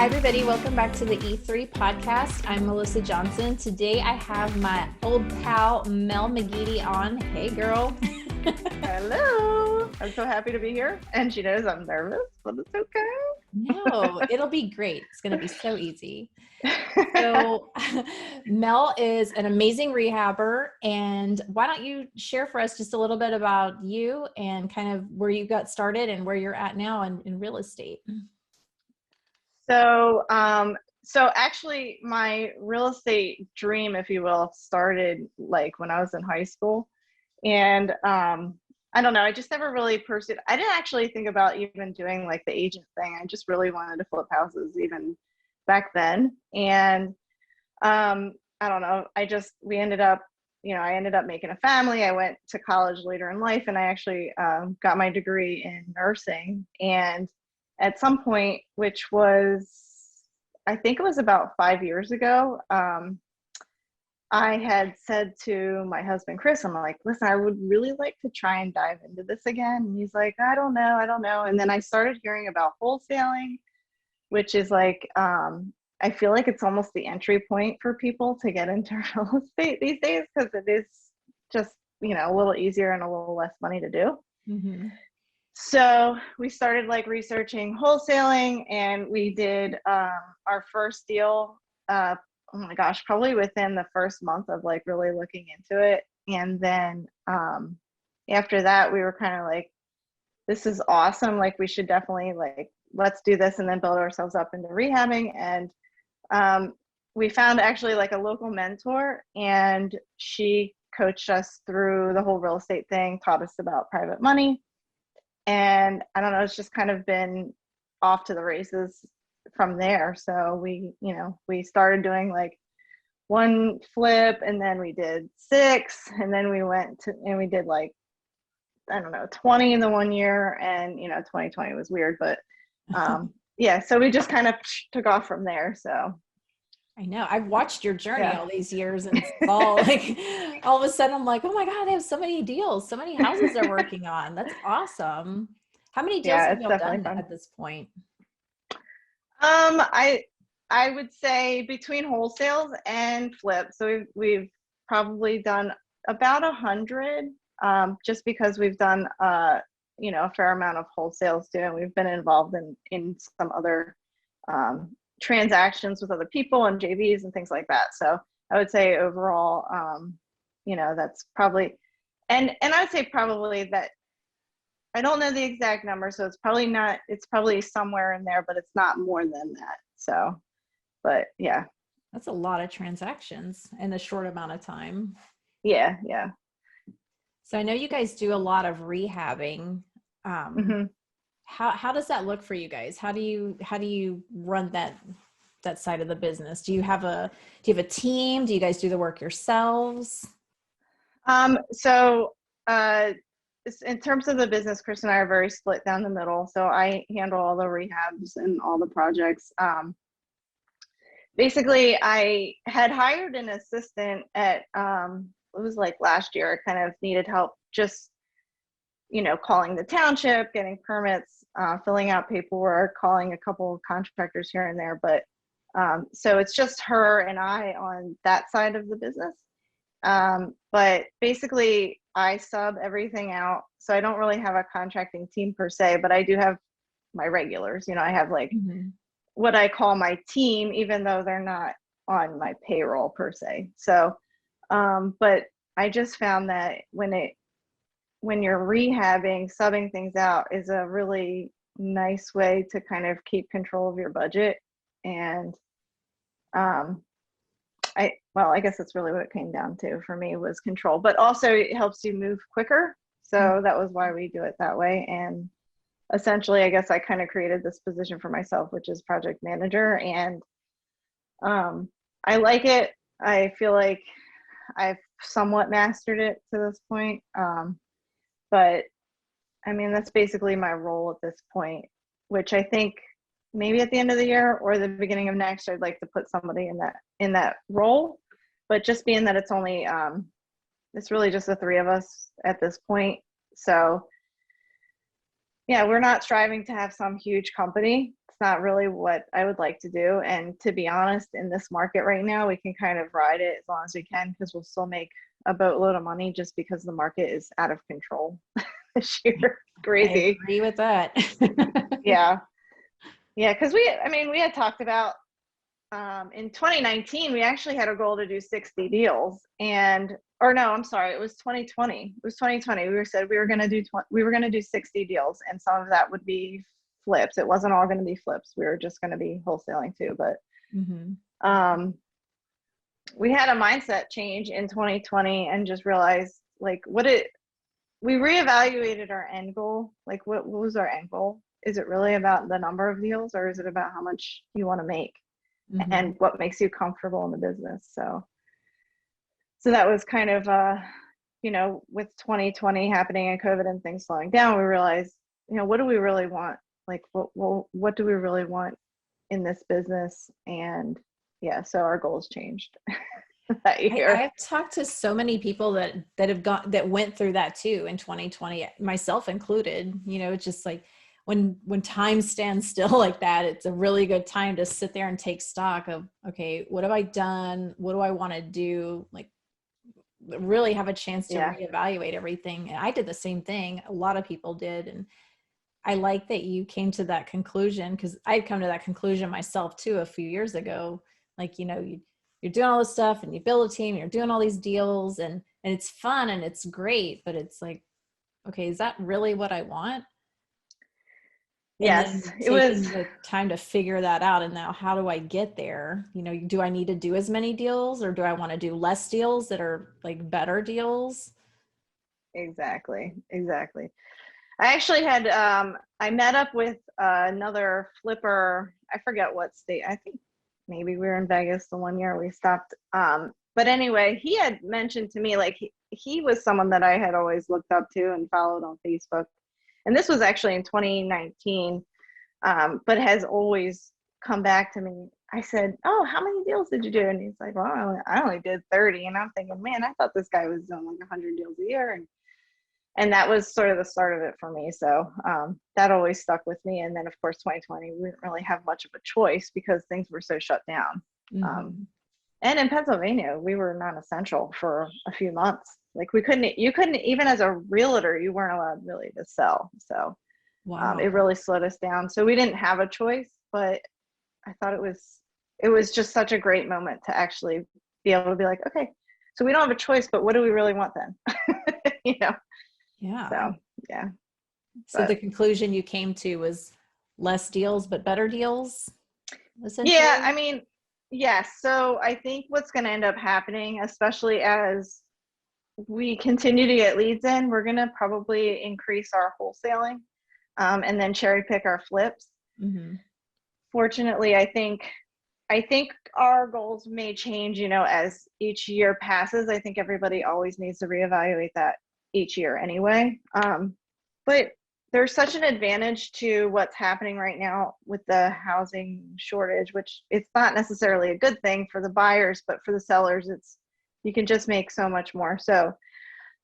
Hi, everybody. Welcome back to the E3 podcast. I'm Melissa Johnson. Today I have my old pal, Mel McGeady on. Hey, girl. Hello. I'm so happy to be here. And she knows I'm nervous, but it's okay. No, it'll be great. It's going to be so easy. So Mel is an amazing rehabber. And why don't you share for us just a little bit about you and kind of where you got started and where you're at now in real estate? So actually my real estate dream, if you will, started like when I was in high school. And I don't know, I just never really pursued. I didn't actually think about even doing like the agent thing. I just really wanted to flip houses even back then. And I don't know, we ended up, I ended up making a family. I went to college later in life, and I actually got my degree in nursing. And at some point, which was, I think it was about 5 years ago, I had said to my husband, Chris, I'm like, listen, I would really like to try and dive into this again. And he's like, I don't know. And then I started hearing about wholesaling, which is like, I feel like it's almost the entry point for people to get into real estate these days, because it is just, a little easier and a little less money to do. Mm-hmm. So we started like researching wholesaling, and we did our first deal, oh my gosh, probably within the first month of like really looking into it. And then after that, we were kind of like, this is awesome. Like, we should definitely like, let's do this and then build ourselves up into rehabbing. And we found actually like a local mentor, and she coached us through the whole real estate thing, taught us about private money. And I don't know, it's just kind of been off to the races from there. So we started doing like one flip, and then we did 6, and then we did like, I don't know, 20 in the 1 year. And 2020 was weird, but yeah, so we just kind of took off from there. So I know. I've watched your journey yeah. all these years, and it's all like, all of a sudden I'm like, oh my God, they have so many deals, so many houses they're working on. That's awesome. How many deals Yeah, have it's y'all definitely done fun. at this point? I would say between wholesales and flips, so we've probably done about 100, just because we've done a fair amount of wholesales too, and we've been involved in some other transactions with other people and JVs and things like that. So I would say overall, that's probably, and I would say probably that, I don't know the exact number, so it's probably somewhere in there, but it's not more than that. So, but yeah. That's a lot of transactions in a short amount of time. Yeah. So I know you guys do a lot of rehabbing. Mm-hmm. How does that look for you guys? How do you run that side of the business? Do you have a team? Do you guys do the work yourselves? So in terms of the business, Chris and I are very split down the middle. So I handle all the rehabs and all the projects. Basically, I had hired an assistant at, it was like last year. I kind of needed help just, calling the township, getting permits, filling out paperwork, calling a couple of contractors here and there. But so it's just her and I on that side of the business. But basically I sub everything out. So I don't really have a contracting team per se, but I do have my regulars. I have like what I call my team, even though they're not on my payroll per se. So, but I just found that when you're rehabbing, subbing things out is a really nice way to kind of keep control of your budget. And I guess that's really what it came down to for me, was control, but also it helps you move quicker. So that was why we do it that way. And essentially, I guess I kind of created this position for myself, which is project manager. And I like it. I feel like I've somewhat mastered it to this point. But I mean, that's basically my role at this point, which I think maybe at the end of the year or the beginning of next, I'd like to put somebody in that role. But just being that it's only it's really just the 3 of us at this point. So yeah, we're not striving to have some huge company. that's not really what I would like to do. And to be honest, in this market right now, we can kind of ride it as long as we can, because we'll still make a boatload of money just because the market is out of control this year. Crazy. I agree with that. Yeah. Yeah. Cause we had talked about, in 2019, we actually had a goal to do 60 deals, or no, I'm sorry. It was 2020. It was 2020. We were going to do 60 deals, and some of that would be flips. It wasn't all going to be flips. We were just going to be wholesaling too. But we had a mindset change in 2020 and just realized like we reevaluated our end goal. Like what was our end goal? Is it really about the number of deals, or is it about how much you want to make and what makes you comfortable in the business? So that was kind of, with 2020 happening and COVID and things slowing down, we realized, what do we really want? Like, what do we really want in this business? And yeah, so our goals changed that year. I've talked to so many people that went through that too in 2020, myself included. It's just like when time stands still like that, it's a really good time to sit there and take stock of, okay, what have I done? What do I want to do? Like, really have a chance to reevaluate everything. And I did the same thing. A lot of people did. And I like that you came to that conclusion, because I'd come to that conclusion myself too a few years ago. Like, you're doing all this stuff and you build a team, you're doing all these deals, and it's fun and it's great, but it's like, okay, is that really what I want? Yes, it was the time to figure that out. And now how do I get there? Do I need to do as many deals, or do I want to do less deals that are like better deals? Exactly. I actually had, I met up with another flipper. I forget what state. I think maybe we were in Vegas the one year we stopped. But anyway, he had mentioned to me, like he was someone that I had always looked up to and followed on Facebook. And this was actually in 2019, but has always come back to me. I said, "Oh, how many deals did you do?" And he's like, "Well, I only did 30." And I'm thinking, man, I thought this guy was doing like 100 deals a year. And that was sort of the start of it for me. So that always stuck with me. And then, of course, 2020, we didn't really have much of a choice because things were so shut down. And in Pennsylvania, we were non-essential for a few months. Like you couldn't, even as a realtor, you weren't allowed really to sell. So it really slowed us down. So we didn't have a choice, but I thought it was just such a great moment to actually be able to be like, okay, so we don't have a choice, but what do we really want then? Yeah. So, yeah. So the conclusion you came to was less deals, but better deals? Yeah, I mean, yes. So I think what's going to end up happening, especially as we continue to get leads in, we're going to probably increase our wholesaling and then cherry pick our flips. Fortunately, I think our goals may change, as each year passes. I think everybody always needs to reevaluate that each year anyway. But there's such an advantage to what's happening right now with the housing shortage, which it's not necessarily a good thing for the buyers, but for the sellers, you can just make so much more. So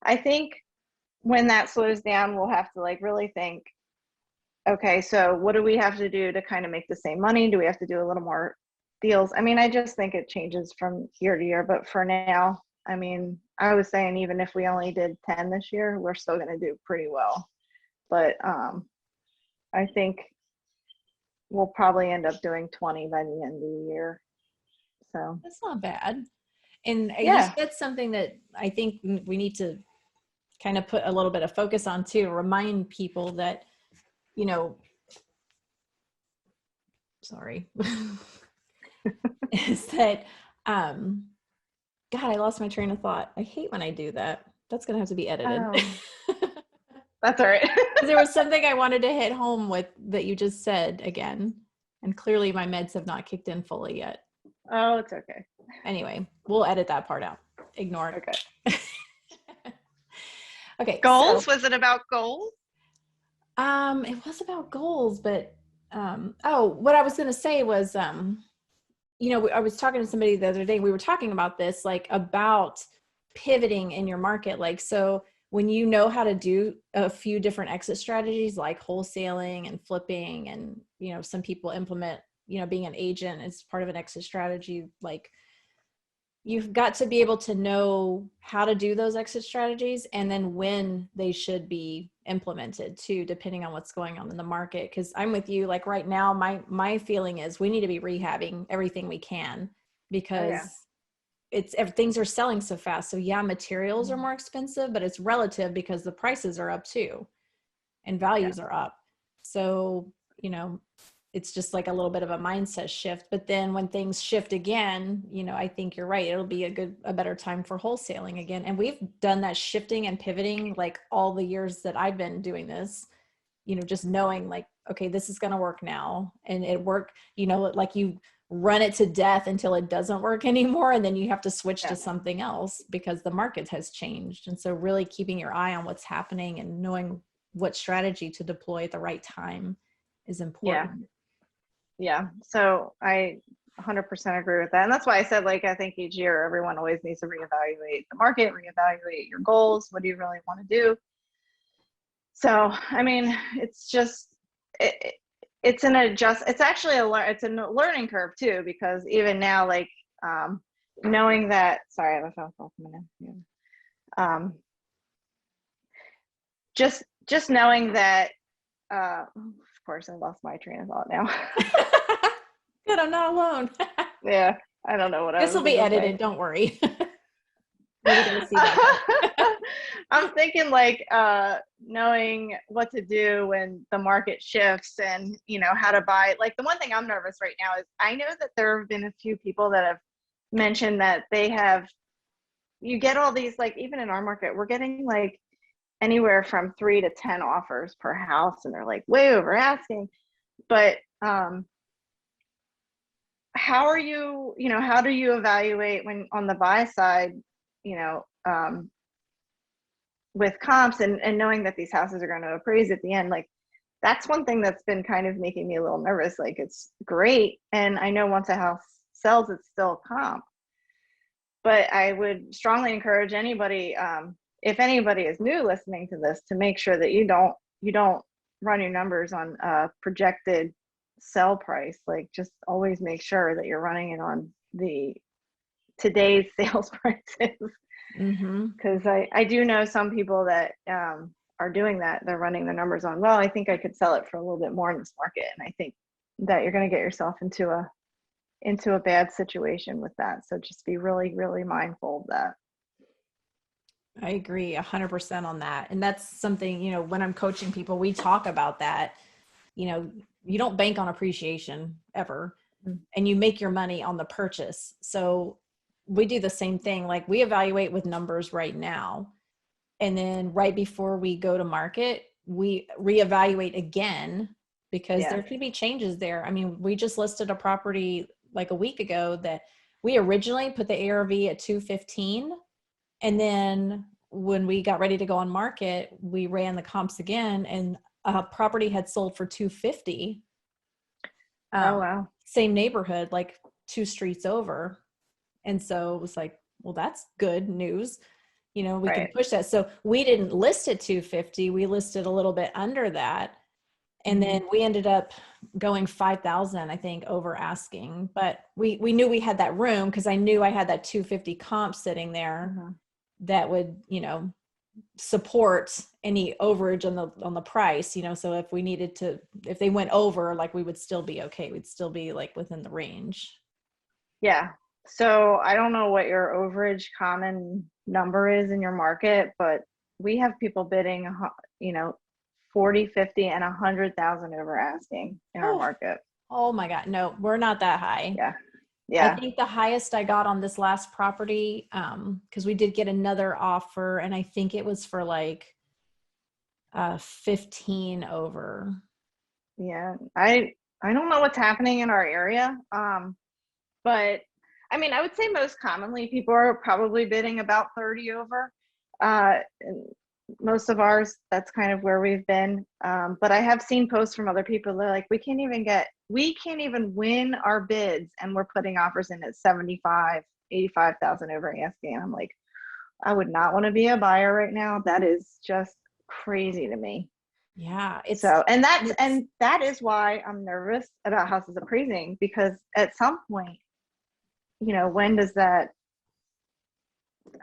I think when that slows down, we'll have to like really think, okay, so what do we have to do to kind of make the same money? Do we have to do a little more deals? I mean, I just think it changes from year to year, but for now, I mean, I was saying even if we only did 10 this year, we're still going to do pretty well. But I think we'll probably end up doing 20 by the end of the year. So that's not bad. And you said something that I think we need to kind of put a little bit of focus on too, to remind people that, sorry, is that, God, I lost my train of thought. I hate when I do that. That's going to have to be edited. That's all right. There was something I wanted to hit home with that you just said again. And clearly my meds have not kicked in fully yet. Oh, it's okay. Anyway, we'll edit that part out. Ignore it. Okay. Okay. Goals? Was it about goals? It was about goals, but what I was going to say was, I was talking to somebody the other day. We were talking about this, like about pivoting in your market. Like, so when you know how to do a few different exit strategies, like wholesaling and flipping and, some people implement, being an agent as part of an exit strategy. Like, you've got to be able to know how to do those exit strategies and then when they should be implemented too, depending on what's going on in the market. Because I'm with you. Like right now, my feeling is we need to be rehabbing everything we can, because things are selling so fast. So yeah, materials are more expensive, but it's relative because the prices are up too and values are up. So, it's just like a little bit of a mindset shift. But then when things shift again, I think you're right. It'll be a better time for wholesaling again. And we've done that shifting and pivoting like all the years that I've been doing this, just knowing like, okay, this is going to work now. And it worked, like you run it to death until it doesn't work anymore. And then you have to switch to something else because the market has changed. And so really keeping your eye on what's happening and knowing what strategy to deploy at the right time is important. Yeah. So I 100% agree with that. And that's why I said, like, I think each year everyone always needs to reevaluate the market, reevaluate your goals. What do you really want to do? So, I mean, it's just, it's actually it's a learning curve too, because even now, like, knowing that, sorry, I have a phone call coming in. Just knowing that, of course, I lost my train of thought now. Good, I'm not alone. Yeah, I don't know what this will be edited. Don't worry. See that. I'm thinking like knowing what to do when the market shifts, and how to buy. Like, the one thing I'm nervous right now is I know that there have been a few people that have mentioned that you get all these, like, even in our market, we're getting like anywhere from 3 to 10 offers per house, and they're like way over asking. But how do you evaluate when on the buy side, with comps and knowing that these houses are going to appraise at the end? Like, that's one thing that's been kind of making me a little nervous. Like, it's great, and I know once a house sells, it's still comp. But I would strongly encourage anybody, if anybody is new listening to this, to make sure that you don't run your numbers on projected sell price. Like, just always make sure that you're running it on today's sales prices. Because I do know some people that are doing that. They're running the numbers on, well, I think I could sell it for a little bit more in this market. And I think that you're going to get yourself into a bad situation with that. So just be really, really mindful of that. I agree 100% on that. And that's something, when I'm coaching people, we talk about that. You don't bank on appreciation ever, and you make your money on the purchase. So we do the same thing. Like, we evaluate with numbers right now, and then right before we go to market, we reevaluate again, because there could be changes there. I mean, we just listed a property like a week ago that we originally put the ARV at 215. And then when we got ready to go on market, we ran the comps again, and a property had sold for 250. Oh, wow. Same neighborhood, like 2 streets over. And so it was like, well, that's good news. We can push that. So we didn't list at 250. We listed a little bit under that. And then we ended up going 5,000, I think, over asking. But we knew we had that room, because I knew I had that 250 comp sitting there that would, support any overage on the price, so if we needed to, if they went over, like, we would still be okay. We'd still be like within the range. Yeah. So I don't know what your overage common number is in your market, but we have people bidding, 40, 50, and 100,000 over asking in our market. Oh my God. No, we're not that high. Yeah. I think the highest I got on this last property, because we did get another offer, and I think it was for like 15 over. Yeah. I don't know what's happening in our area. But I mean, I would say most commonly people are probably bidding about 30 over. Most of ours, that's kind of where we've been. But I have seen posts from other people. They're like, we can't even win our bids, and we're putting offers in at 75, 85,000 over asking. And I'm like, I would not want to be a buyer right now. That is just crazy to me. Yeah, it's So, it's and that is why I'm nervous about houses appraising, because at some point, when does that,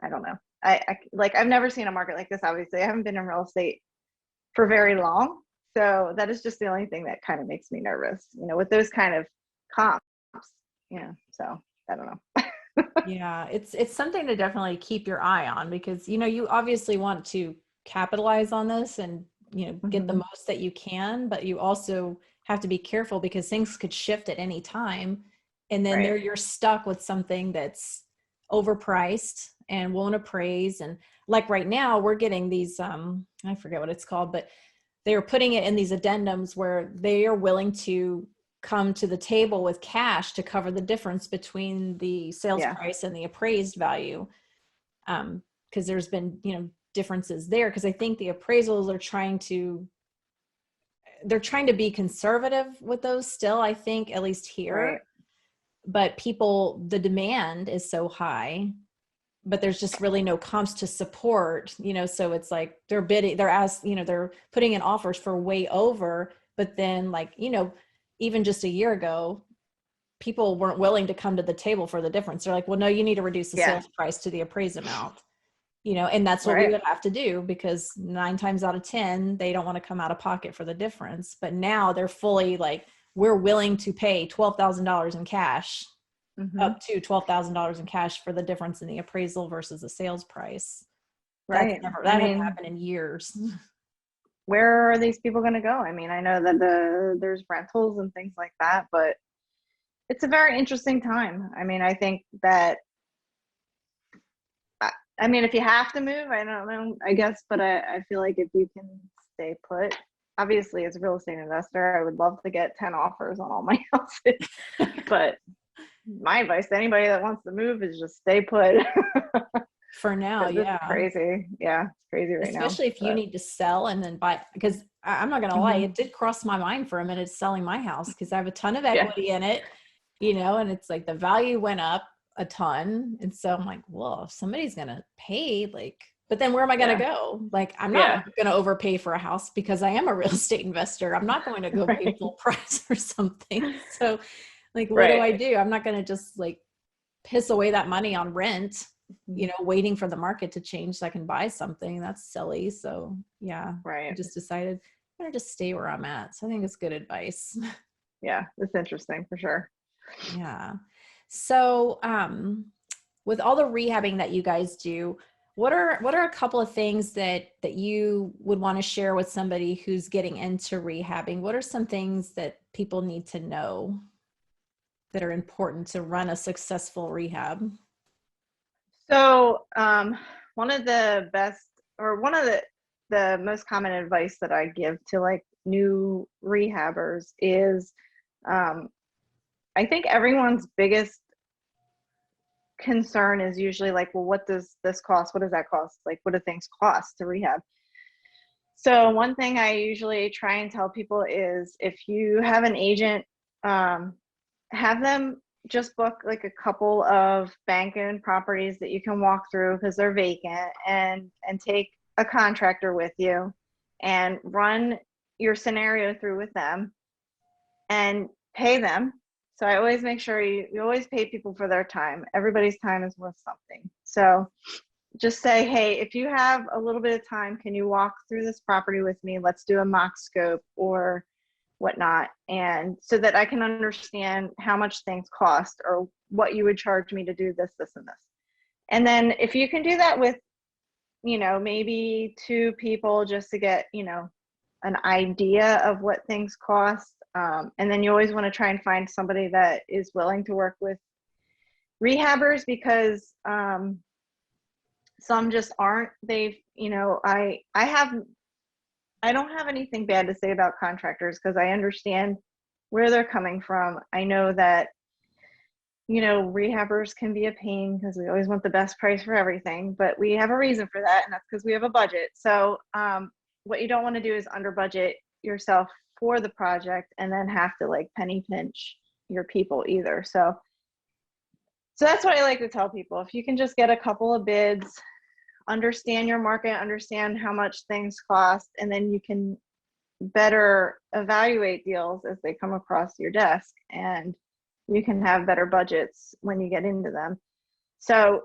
I don't know. I've never seen a market like this. Obviously, I haven't been in real estate for very long. So that is just the only thing that kind of makes me nervous, with those kind of comps, so I don't know. yeah, it's something to definitely keep your eye on, because you obviously want to capitalize on this and get the Hmm. most that you can, but you also have to be careful because things could shift at any time, and then Right. there you're stuck with something that's overpriced and won't appraise. And like right now we're getting these I forget what it's called, but they are putting it in these addendums where they are willing to come to the table with cash to cover the difference between the sales Yeah. price and the appraised value. Because there's been, differences there. Because I think the appraisals are they're trying to be conservative with those still, I think, at least Right. here. But the demand is so high, but there's just really no comps to support, so it's like they're bidding, they're putting in offers for way over, but then like, even just a year ago, people weren't willing to come to the table for the difference. They're like, well, no, you need to reduce the Yeah. sales price to the appraised amount, and that's what we Right. would have to do, because 9 times out of 10, they don't want to come out of pocket for the difference. But now they're fully like, we're willing to pay $12,000 in cash, Hmm. up to $12,000 in cash for the difference in the appraisal versus the sales price. Right. I That hadn't mean, happened in years. where are these people going to go? I mean, I know that there's rentals and things like that, but it's a very interesting time. I mean, I think that, I mean, if you have to move, I don't know, I guess, but I feel like if you can stay put, obviously as a real estate investor, I would love to get 10 offers on all my houses. But my advice to anybody that wants to move is just stay put. For now, Because it's yeah. crazy. Yeah, it's crazy right now. Especially if you But need to sell and then buy, because I'm not going to lie, mhm. it did cross my mind for a minute selling my house because I have a ton of Yeah, equity in it, and it's like the value went up a ton. And so I'm like, well, if somebody's going to pay, like, but then where am I going to yeah, go? Like, I'm not yeah, going to overpay for a house because I am a real estate investor. I'm not going to go pay right, full price or something. So, like, what do right. I do? I'm not going to just like piss away that money on rent, waiting for the market to change so I can buy something. That's silly. So yeah, I Right. just decided I'm gonna just stay where I'm at. So I think it's good advice. Yeah, it's interesting for sure. Yeah. So with all the rehabbing that you guys do, what are a couple of things that you would want to share with somebody who's getting into rehabbing? What are some things that people need to know that are important to run a successful rehab? So, one of the best, or one of the most common advice that I give to like new rehabbers is, um, I think everyone's biggest concern is usually like, well, what does this cost? What does that cost? Like, what do things cost to rehab? So one thing I usually try and tell people is, if you have an agent, um, have them just book like a couple of bank-owned properties that you can walk through because they're vacant, and take a contractor with you and run your scenario through with them and pay them. So I always make sure you always pay people for their time. Everybody's time is worth something. So just say, hey, if you have a little bit of time, can you walk through this property with me? Let's do a mock scope or whatnot. And so that I can understand how much things cost, or what you would charge me to do this, this, and this. And then if you can do that with, maybe two people, just to get, an idea of what things cost. And then you always want to try and find somebody that is willing to work with rehabbers, because some just aren't. I don't have anything bad to say about contractors, because I understand where they're coming from. I know that, rehabbers can be a pain because we always want the best price for everything, but we have a reason for that, and that's because we have a budget. So what you don't want to do is under budget yourself for the project and then have to like penny pinch your people either. So that's what I like to tell people. If you can just get a couple of bids, understand your market, understand how much things cost, and then you can better evaluate deals as they come across your desk, and you can have better budgets when you get into them. So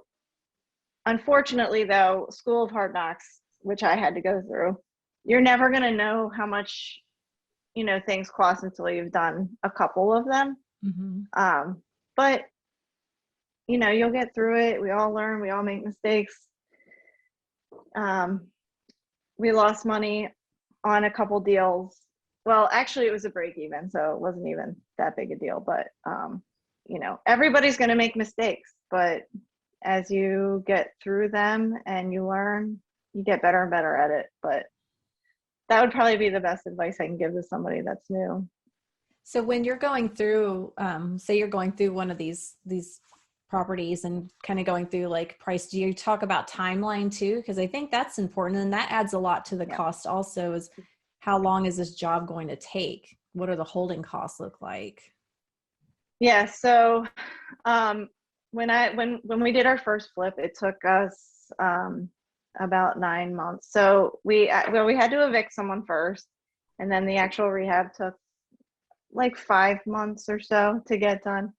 unfortunately, though, School of Hard Knocks, which I had to go through, you're never going to know how much, things cost until you've done a couple of them. But you'll get through it. We all learn, we all make mistakes. We lost money on a couple deals. Well, actually it was a break even, so it wasn't even that big a deal, but everybody's going to make mistakes, but as you get through them and you learn, you get better and better at it. But that would probably be the best advice I can give to somebody that's new. So when you're going through, say you're going through one of these properties and kind of going through like price, do you talk about timeline too? Because I think that's important, and that adds a lot to the cost also, is how long is this job going to take? What are the holding costs look like? Yeah. So when we did our first flip, it took us about 9 months. So we had to evict someone first, and then the actual rehab took like 5 months or so to get done.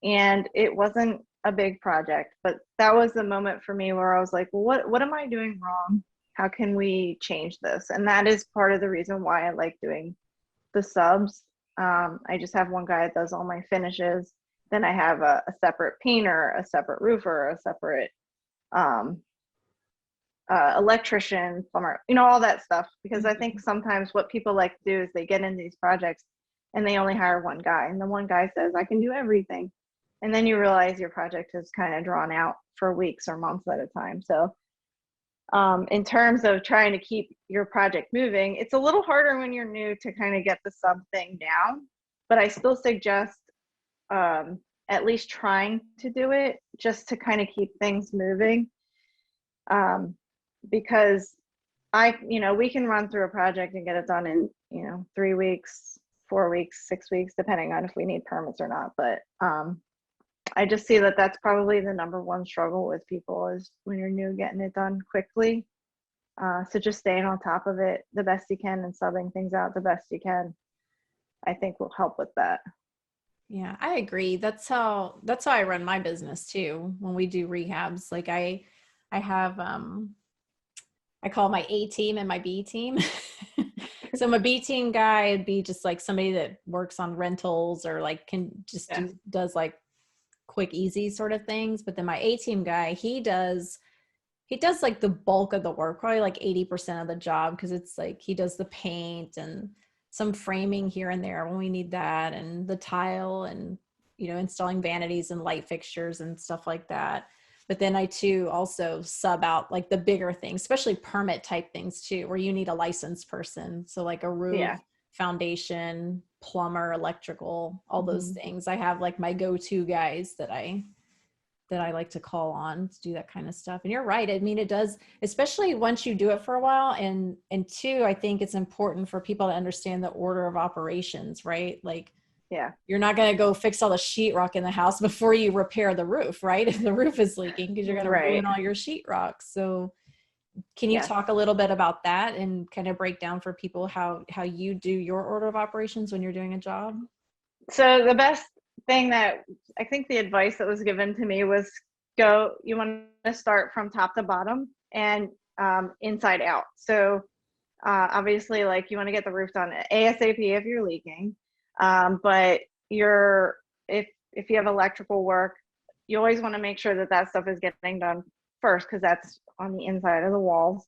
And it wasn't a big project, but that was the moment for me where I was like, well, what am I doing wrong? How can we change this? And that is part of the reason why I like doing the subs. I just have one guy that does all my finishes. Then I have a separate painter, a separate roofer, a separate electrician, plumber, all that stuff. Because I think sometimes what people like to do is they get into these projects and they only hire one guy. And the one guy says, I can do everything. And then you realize your project is kind of drawn out for weeks or months at a time. So in terms of trying to keep your project moving, it's a little harder when you're new to kind of get the sub thing down, but I still suggest at least trying to do it just to kind of keep things moving. Because we can run through a project and get it done in, 3 weeks, 4 weeks, 6 weeks, depending on if we need permits or not. But I just see that that's probably the number one struggle with people, is when you're new, getting it done quickly. So just staying on top of it the best you can and subbing things out the best you can, I think will help with that. Yeah, I agree. That's how I run my business too. When we do rehabs, like I have, I call my A team and my B team. So my B team guy would be just like somebody that works on rentals or like can just does like quick, easy sort of things. But then my A team guy, he does like the bulk of the work, probably like 80% of the job. Cause it's like, he does the paint and some framing here and there when we need that, and the tile, and, installing vanities and light fixtures and stuff like that. But then I too also sub out like the bigger things, especially permit type things too, where you need a licensed person. So like a roof, foundation, plumber, electrical, all those things. I have like my go-to guys that I like to call on to do that kind of stuff. And you're right. I mean, it does, especially once you do it for a while. And two, I think it's important for people to understand the order of operations, right? Like, you're not going to go fix all the sheetrock in the house before you repair the roof, right? If the roof is leaking, because you're going to ruin all your sheetrock. So can you talk a little bit about that and kind of break down for people how you do your order of operations when you're doing a job? So the best thing that I think the advice that was given to me was you want to start from top to bottom and inside out. So obviously, like, you want to get the roof done ASAP if you're leaking. But if you have electrical work, you always want to make sure that stuff is getting done first, because that's on the inside of the walls.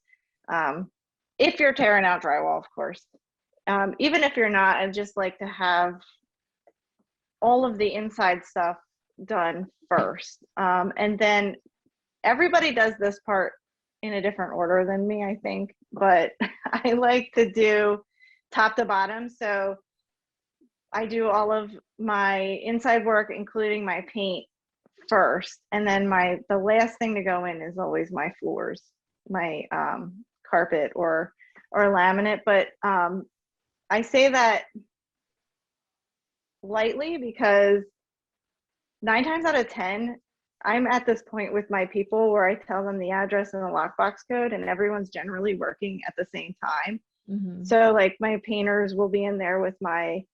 If you're tearing out drywall, of course. Even if you're not, I'd just like to have all of the inside stuff done first. And then everybody does this part in a different order than me, I think, but I like to do top to bottom. So I do all of my inside work, including my paint, first, and then the last thing to go in is always my floors, my carpet or laminate. But I say that lightly, because 9 times out of 10, I'm at this point with my people where I tell them the address and the lockbox code, and everyone's generally working at the same time. Mm-hmm. So like my painters will be in there with my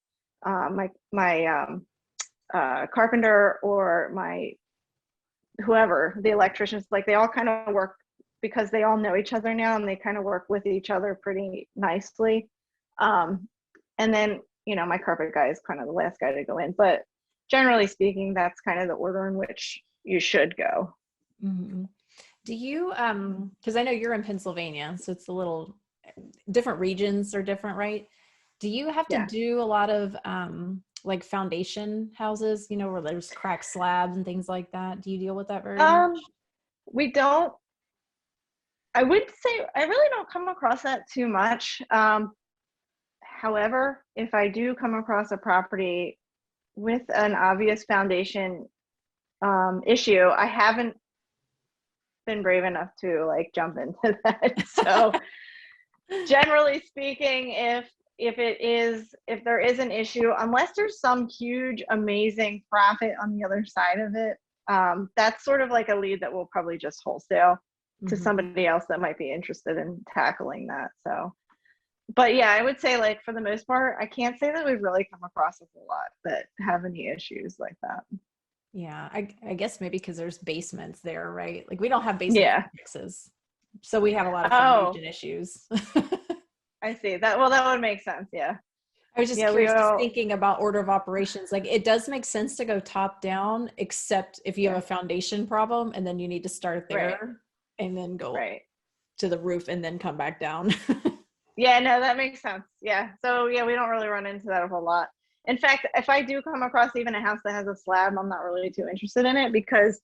carpenter or my whoever, the electricians, like they all kind of work because they all know each other now and they kind of work with each other pretty nicely. And then, you know, my carpet guy is kind of the last guy to go in, but generally speaking, that's kind of the order in which you should go. Mm-hmm. Do you, because I know you're in Pennsylvania, so it's a little different, regions are different, right? Do you have to Yeah. do a lot of like foundation houses, you know, where there's cracked slabs and things like that? Do you deal with that very much? We don't, I would say I really don't come across that too much. However, if I do come across a property with an obvious foundation issue, I haven't been brave enough to like jump into that. So generally speaking, if there is an issue, unless there's some huge amazing profit on the other side of it, that's sort of like a lead that we'll probably just wholesale to Mm-hmm. somebody else that might be interested in tackling that. So, but yeah, I would say like for the most part, I can't say that we've really come across a whole lot that have any issues like that. Yeah, I guess maybe because there's basements there, right? Like we don't have basement Yeah. complexes, so we have a lot of Oh, foundation issues. I see that. Well, that would make sense. Yeah. I was just Yeah. We curious, just all, thinking about order of operations. Like it does make sense to go top down, except if you have yeah. a foundation problem and then you need to start Right. there and then go Right. to the roof and then come back down. Yeah, no, that makes sense. Yeah. So yeah, we don't really run into that a whole lot. In fact, if I do come across even a house that has a slab, I'm not really too interested in it because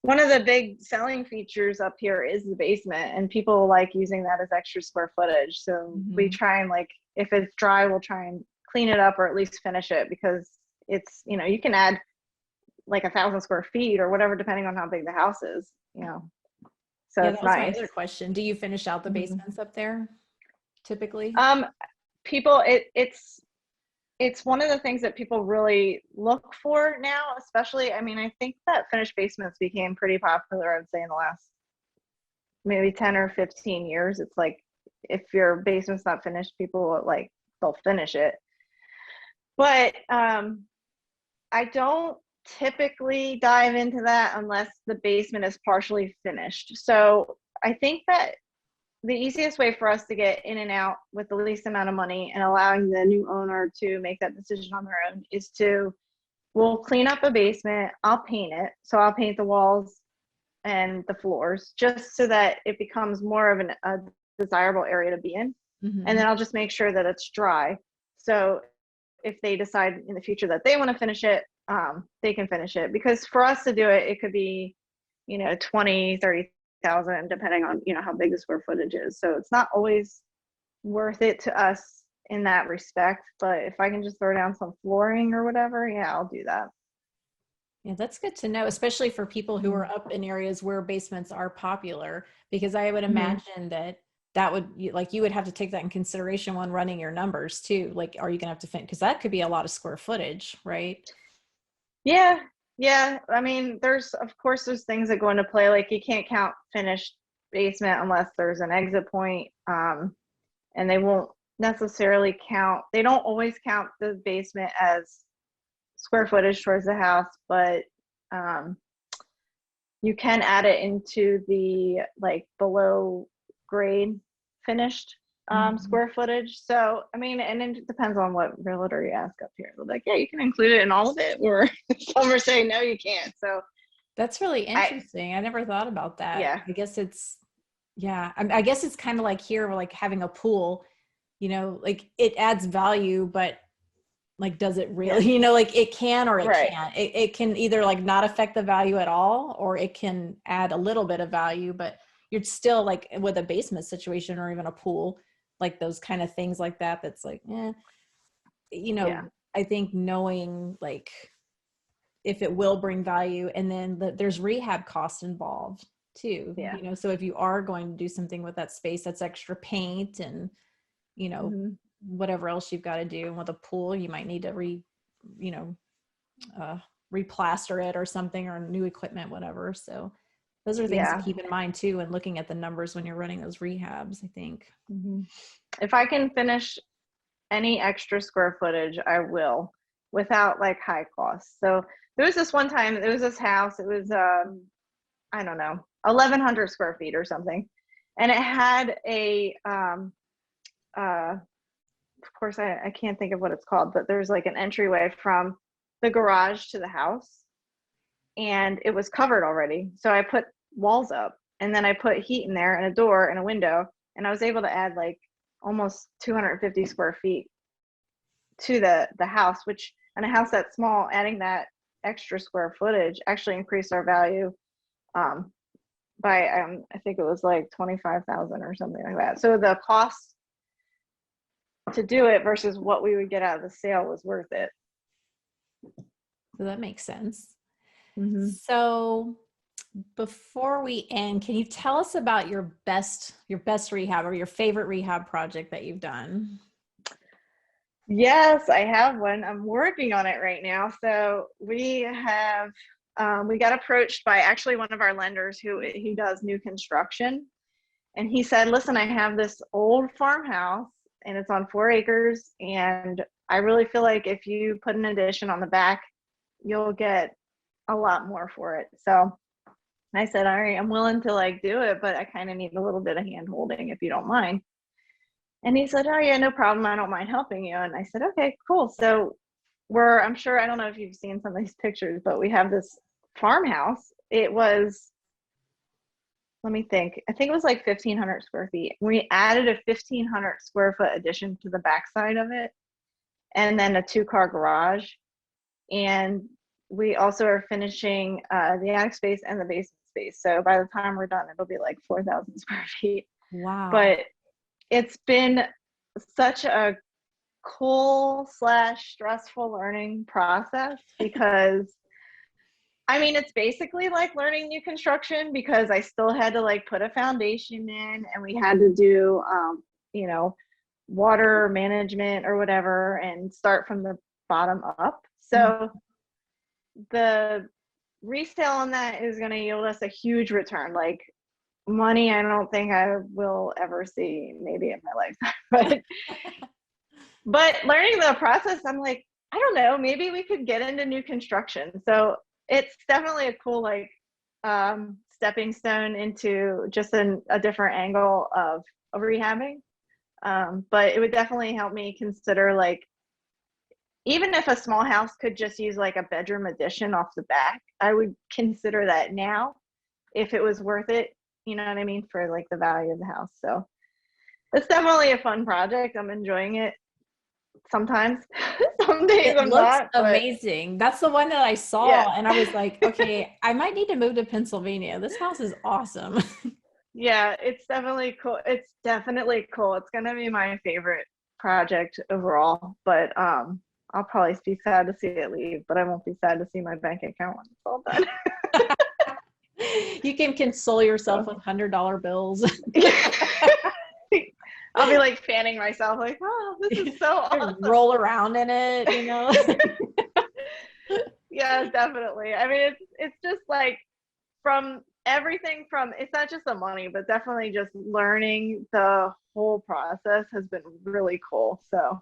one of the big selling features up here is the basement and people like using that as extra square footage. So we Mhm. try and like, if it's dry, we'll try and clean it up or at least finish it because it's, you know, you can add like 1,000 square feet or whatever, depending on how big the house is, you know, so Yeah, it's that was my nice. other question. Do you finish out the Mhm. basements up there typically? Um, people, it's one of the things that people really look for now, especially, I mean, I think that finished basements became pretty popular, I'd say in the last maybe 10 or 15 years. It's like, if your basement's not finished, people like, they'll finish it. But I don't typically dive into that unless the basement is partially finished. So I think that the easiest way for us to get in and out with the least amount of money and allowing the new owner to make that decision on their own is to, we'll clean up a basement, I'll paint it. So I'll paint the walls and the floors just so that it becomes more of a desirable area to be in. And Mm-hmm. then I'll just make sure that it's dry. So if they decide in the future that they want to finish it, they can finish it. Because for us to do it, it could be, you know, 20, 30,000, depending on, you know, how big the square footage is. So it's not always worth it to us in that respect. But if I can just throw down some flooring or whatever, yeah, I'll do that. Yeah, that's good to know, especially for people who are Mm-hmm. up in areas where basements are popular, because I would Mm-hmm. imagine that that would like you would have to take that in consideration when running your numbers too. Like, are you gonna have to fit? Because that could be a lot of square footage, right? Yeah. Yeah. I mean, there's, of course, there's things that go into play. Like you can't count finished basement unless there's an exit point. And they won't necessarily count, they don't always count the basement as square footage towards the house, but um, you can add it into the like below grade finished Mhm. square footage. So, I mean, and it depends on what realtor you ask up here. They're like, yeah, you can include it in all of it, or some are saying, no, you can't. So, That's really I, interesting. I never thought about that. yeah, I guess it's, yeah, I guess it's kind of like here, like having a pool, you know, like it adds value, but like, does it yeah, really, you know, like it can or it right, can't. It can either like not affect the value at all, or it can add a little bit of value, but you're still like with a basement situation or even a pool, like those kind of things like that. That's like, you yeah, know, I think knowing like if it will bring value, and then there's rehab costs involved too, yeah. you know, so if you are going to do something with that space, that's extra paint and, you know, Mm-hmm. whatever else you've got to do. And with a pool, you might need to you know, uh, replaster it or something, or new equipment, whatever. So Those are things to Yeah. keep in mind too, and looking at the numbers when you're running those rehabs, I think. Mhm. If I can finish any extra square footage, I will, without like high costs. So there was this one time, there was this house, it was, I don't know, 1,100 square feet or something. And it had of course, I can't think of what it's called, but there's like an entryway from the garage to the house, and it was covered already. So I put walls up, and then I put heat in there and a door and a window, and I was able to add like almost 250 square feet to the house, which, and a house that small, adding that extra square footage actually increased our value um, by I think it was like 25,000 or something like that. So the cost to do it versus what we would get out of the sale was worth it. So that makes sense. Mm-hmm. So before we end, can you tell us about your best rehab or your favorite rehab project that you've done? Yes, I have one. I'm working on it right now. So we have we got approached by actually one of our lenders who he does new construction, and he said, "Listen, I have this old farmhouse, and it's on 4 acres, and I really feel like if you put an addition on the back, you'll get a lot more for it." So I said, "All right, I'm willing to like do it, but I kind of need a little bit of hand holding if you don't mind." And he said, "Oh yeah, no problem. I don't mind helping you." And I said, "Okay, cool." So I'm sure, I don't know if you've seen some of these pictures, but we have this farmhouse. It was, let me think, I think it was like 1,500 square feet. We added a 1,500 square foot addition to the backside of it, and then a 2-car garage. And we also are finishing the attic space and the basement space. So by the time we're done, it'll be like 4,000 square feet. Wow. But it's been such a cool / stressful learning process, because I mean, it's basically like learning new construction, because I still had to like put a foundation in, and we had to do you know, water management or whatever, and start from the bottom up. So the resale on that is going to yield us a huge return, like money I don't think I will ever see maybe in my lifetime. But learning the process, I'm like, I don't know, maybe we could get into new construction. So it's definitely a cool like stepping stone into just a different angle of rehabbing. But it would definitely help me consider, like, even if a small house could just use like a bedroom addition off the back, I would consider that now if it was worth it, you know what I mean, for like the value of the house. So it's definitely a fun project. I'm enjoying it sometimes. Some days It I'm looks not, but amazing. That's the one that I yeah. saw and I was like, okay, I might need to move to Pennsylvania. This house is awesome. Yeah, it's definitely cool. It's definitely cool. It's gonna be my favorite project overall, but I'll probably be sad to see it leave, but I won't be sad to see my bank account when it's all done. You can console yourself with $100 bills. I'll be like fanning myself, like, oh, this is so awesome. Roll around in it, you know? Yeah, definitely. I mean, it's just like from everything from, it's not just the money, but definitely just learning the whole process has been really cool. So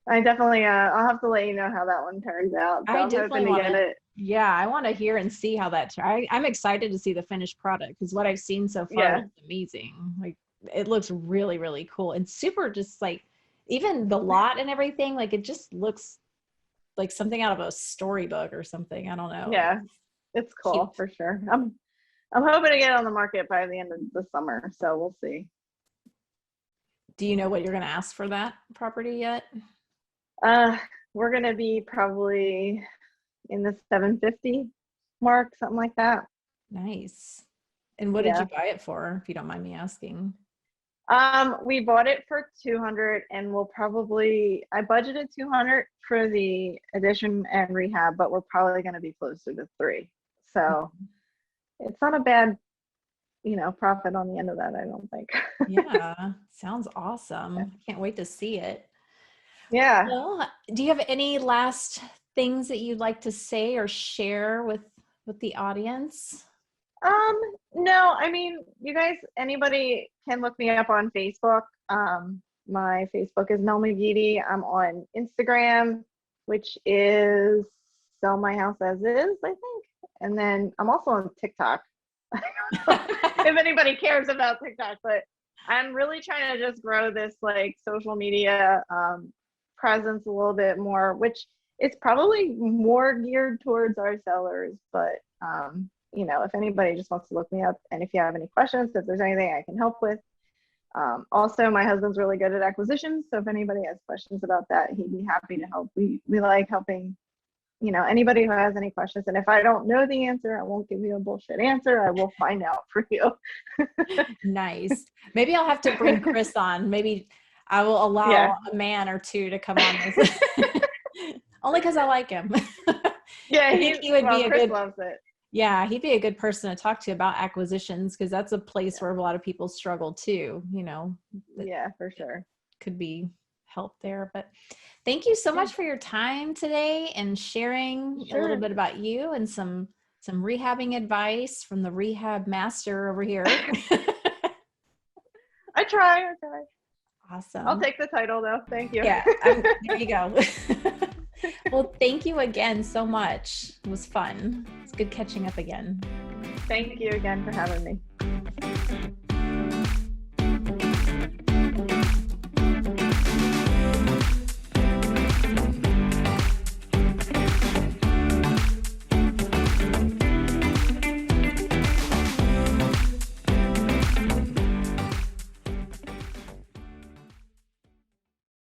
I definitely, I'll have to let you know how that one turns out. So I I'm definitely hoping to want get to, it. yeah, I want to hear and see how that, I'm excited to see the finished product because what I've seen so far Yeah. is amazing. Like it looks really, really cool and super just like, even the lot and everything, like it just looks like something out of a storybook or something. I don't know. Yeah, it's Cute. cool for sure. I'm hoping to get it on the market by the end of the summer, so we'll see. Do you know what you're going to ask for that property yet? Uh, we're gonna be probably in the 750 mark, something like that. Nice. And what did Yeah. you buy it for, if you don't mind me asking? We bought it for 200, and I budgeted 200 for the addition and rehab, but we're probably going to be closer to 3. So it's not a bad, profit on the end of that, I don't think. Yeah, sounds awesome. I can't wait to see it. Yeah. Well, do you have any last things that you'd like to say or share with the audience? No, I mean, you guys, anybody can look me up on Facebook. My Facebook is Mel McGeady. I'm on Instagram, which is Sell My House As Is, I think. And then I'm also on TikTok. If anybody cares about TikTok, but I'm really trying to just grow this like social media presence a little bit more, which is probably more geared towards our sellers. But if anybody just wants to look me up, and if you have any questions, if there's anything I can help with. Also, my husband's really good at acquisitions, so if anybody has questions about that, he'd be happy to help. We like helping, anybody who has any questions. And if I don't know the answer, I won't give you a bullshit answer. I will find out for you. Nice. Maybe I'll have to bring Chris on. Maybe I will allow a man or two to come on this. Only because I like him. Yeah, he would be a Chris good. Loves it. Yeah, he'd be a good person to talk to about acquisitions, because that's a place where a lot of people struggle too, Yeah, for sure. Could be help there. But thank you so much for your time today and sharing a little bit about you and some rehabbing advice from the rehab master over here. I try. Awesome. I'll take the title though. Thank you. Yeah, there you go. Well, thank you again so much. It was fun. It's good catching up again. Thank you again for having me.